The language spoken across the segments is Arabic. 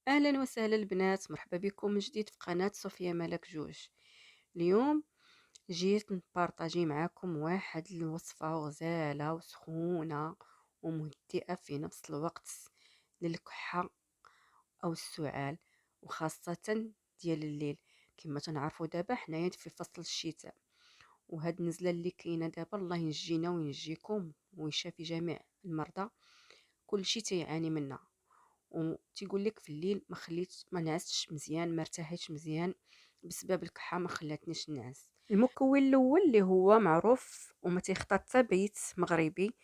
أهلا وسهلا البنات، مرحبا بكم من جديد في قناة صوفيا ملك جوج. اليوم جيت نبارطاجي معاكم واحد الوصفة غزالة وسخونة ومهدئة في نفس الوقت للكحة أو السعال، وخاصة ديال الليل. كما تنعرفوا دابا حنايا في فصل الشتاء، وهاد النزلة اللي كاينة دابا الله ينجينا وينجيكم ويشافي جميع المرضى. كل شي تيعاني منها، وتيقول لك في الليل ما نعستش مزيان، ما ارتحيتش مزيان بسبب الكحه، ما خلاتنيش نعس. المكون الاول اللي هو معروف وما تيخطى حتى بيت مغربي،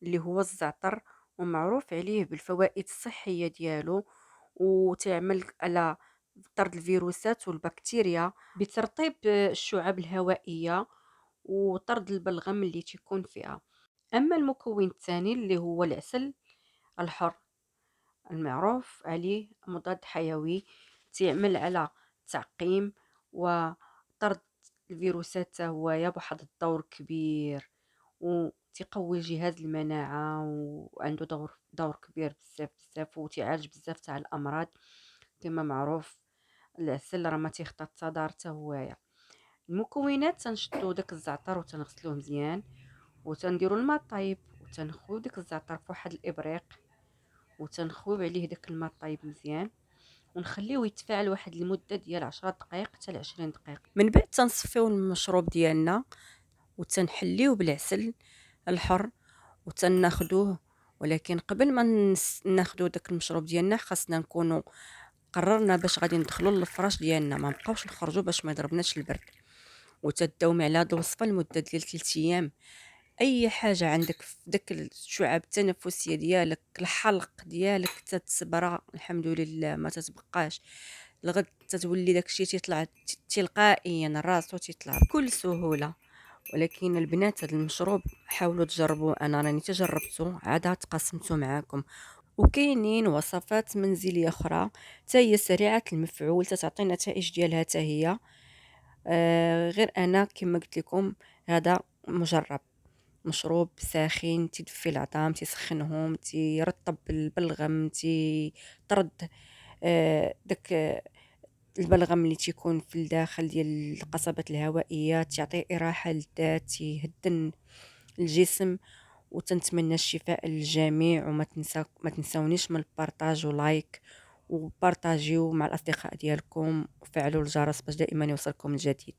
اللي هو الزعتر، ومعروف عليه بالفوائد الصحيه ديالو، وتعمل على طرد الفيروسات والبكتيريا، بترطيب الشعب الهوائيه وطرد البلغم اللي تيكون فيها. اما المكون الثاني اللي هو العسل الحر، المعروف عليه مضاد حيوي، تعمل على تعقيم وطرد الفيروسات تا هوايا بواحد الدور كبير، وتقوي جهاز المناعة، وعنده دور كبير بزاف بزاف، وتعالج بزاف تاع الأمراض. كما معروف العسل راه ما تيخطى حتى دار تا هوايا. المكونات: تنشدو داك الزعتر وتنغسلوه مزيان، وتنديرو الماء طايب، وتنخويو داك الزعتر فواحد الابريق، وتنخويو عليه داك الماء طايب مزيان، ونخليوه يتفاعل واحد المده ديال 10 دقائق حتى ل 20 دقيقه. من بعد تنصفيو المشروب ديالنا وتنحليوه بالعسل الحر وتناخدوه. ولكن قبل ما ناخدو داك المشروب ديالنا، خاصنا نكونوا قررنا باش غادي ندخلوا للفراش ديالنا، ما نبقاوش نخرجوا باش ما يضربناش البرد. وتداومي على هاد الوصفه لمده ديال 3 ايام. اي حاجه عندك في داك الشعب التنفسيه ديالك، الحلق ديالك تتسبرى الحمد لله، ما تتبقاش الغد، تتولي داكشي تيطلع تلقائيا، راسو تيطلع بكل سهوله. ولكن البنات، هذا المشروب حاولوا تجربوه، انا راني تجربته عاد تقاسمته معاكم. وكاينين وصفات منزليه اخرى حتى هي سريعه المفعول، تتعطي النتائج ديالها حتى هي. غير انا كما قلت لكم، هذا مجرب مشروب ساخن، تدفي العظام، تسخنهم، تيرطب البلغم، تيطرد داك البلغم اللي تيكون في الداخل ديال القصبات الهوائيه، تعطي اراحه للذات، يهدن الجسم. وتنتمنى الشفاء للجميع، ما تنساونيش من البارطاج ولايك، وبارطاجيو مع الاصدقاء ديالكم، وفعلوا الجرس باش دائما يوصلكم الجديد.